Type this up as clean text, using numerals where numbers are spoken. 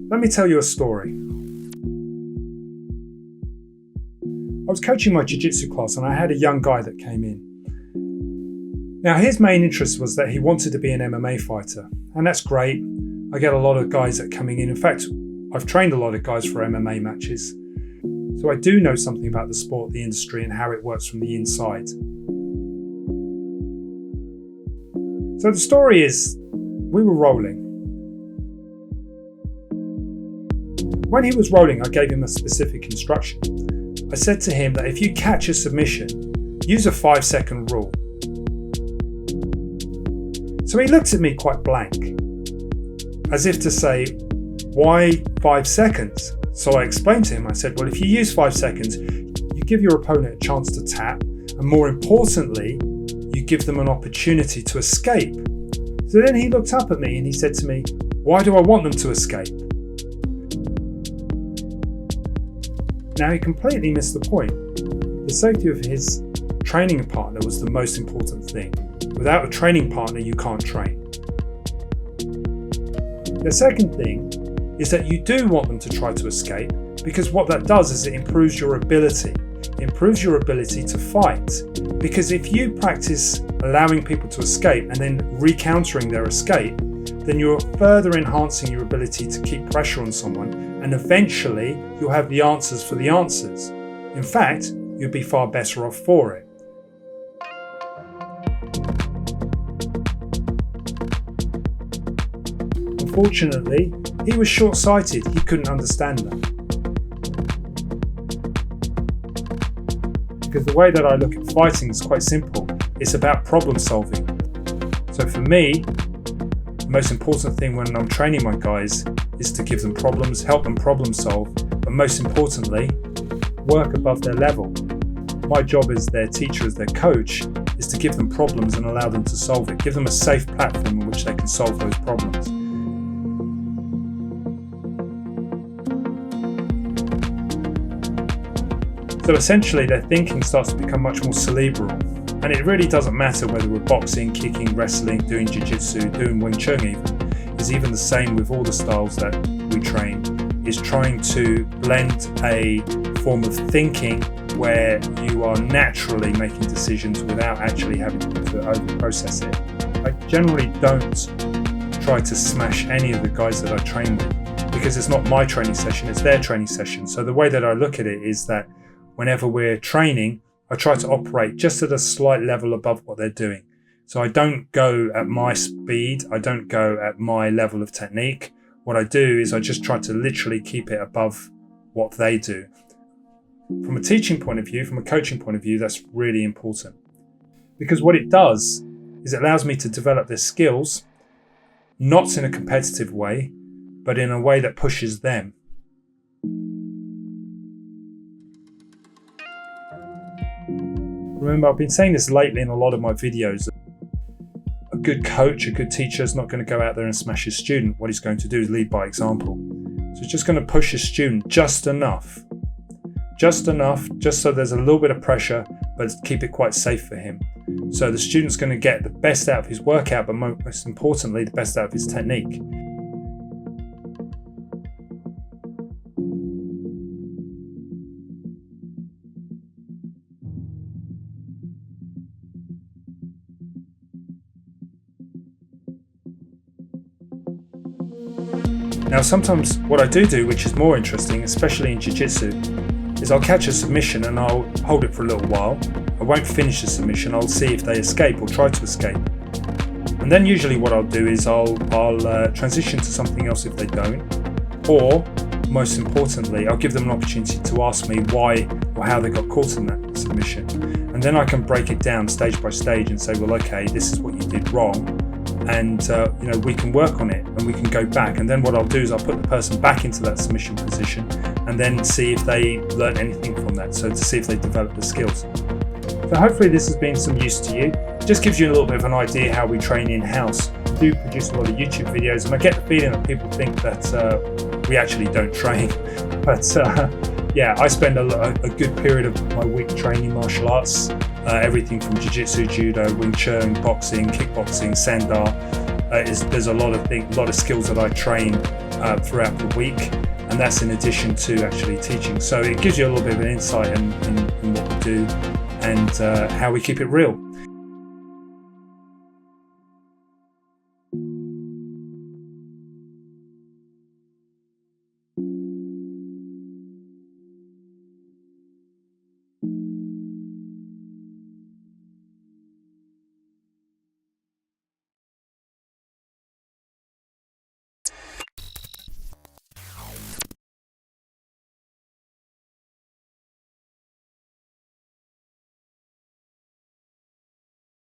Let me tell you a story. I was coaching my Jiu-Jitsu class and I had a young guy that came in. Now, his main interest was that he wanted to be an MMA fighter, and that's great. I get a lot of guys that are coming in. In fact, I've trained a lot of guys for MMA matches. So I do know something about the sport, the industry, and how it works from the inside. So the story is, we were rolling. When he was rolling, I gave him a specific instruction. I said to him that if you catch a submission, use a 5-second rule. So he looked at me quite blank, as if to say, why 5 seconds? So I explained to him, I said, well, if you use 5 seconds, you give your opponent a chance to tap, and more importantly, you give them an opportunity to escape. So then he looked up at me and he said to me, why do I want them to escape? Now, he completely missed the point. The safety of his training partner was the most important thing. Without a training partner, you can't train. The second thing is that you do want them to try to escape, because what that does is it improves your ability. It improves your ability to fight. Because if you practice allowing people to escape and then recountering their escape, then you're further enhancing your ability to keep pressure on someone, and eventually you'll have the answers for the answers. In fact, you'll be far better off for it. Unfortunately, he was short-sighted. He couldn't understand that. Because the way that I look at fighting is quite simple. It's about problem solving. So for me, the most important thing when I'm training my guys is to give them problems, help them problem solve, but most importantly, work above their level. My job as their teacher, as their coach, is to give them problems and allow them to solve it. Give them a safe platform in which they can solve those problems. So essentially their thinking starts to become much more cerebral. And it really doesn't matter whether we're boxing, kicking, wrestling, doing Jiu-Jitsu, doing Wing Chun even. It's even the same with all the styles that we train, is trying to blend a form of thinking where you are naturally making decisions without actually having to over-process it. I generally don't try to smash any of the guys that I train with, because it's not my training session, it's their training session. So the way that I look at it is that whenever we're training, I try to operate just at a slight level above what they're doing. So I don't go at my speed, I don't go at my level of technique. What I do is I just try to literally keep it above what they do. From a teaching point of view, from a coaching point of view, that's really important. Because what it does is it allows me to develop their skills, not in a competitive way, but in a way that pushes them. Remember, I've been saying this lately in a lot of my videos. A good coach, a good teacher is not going to go out there and smash his student. What he's going to do is lead by example. So he's just going to push his student just enough, just so there's a little bit of pressure, but keep it quite safe for him. So the student's going to get the best out of his workout, but most importantly, the best out of his technique. Now, sometimes what I do, which is more interesting, especially in Jiu-Jitsu, is I'll catch a submission and I'll hold it for a little while. I won't finish the submission. I'll see if they escape or try to escape. And then usually what I'll do is I'll transition to something else if they don't. Or, most importantly, I'll give them an opportunity to ask me why or how they got caught in that submission. And then I can break it down stage by stage and say, well, okay, this is what you did wrong. And we can work on it and we can go back, and then what I'll do is I'll put the person back into that submission position and then see if they learn anything from that, so to see if they develop the skills. So hopefully this has been some use to you. It just gives you a little bit of an idea how we train in-house. I do produce a lot of YouTube videos, and I get the feeling that people think that we actually don't train, but I spend a good period of my week training martial arts. Everything from Jiu-Jitsu, Judo, Wing Chun, boxing, kickboxing, sandar, there's a lot of skills that I train throughout the week, and that's in addition to actually teaching. So it gives you a little bit of an insight in what we do and how we keep it real.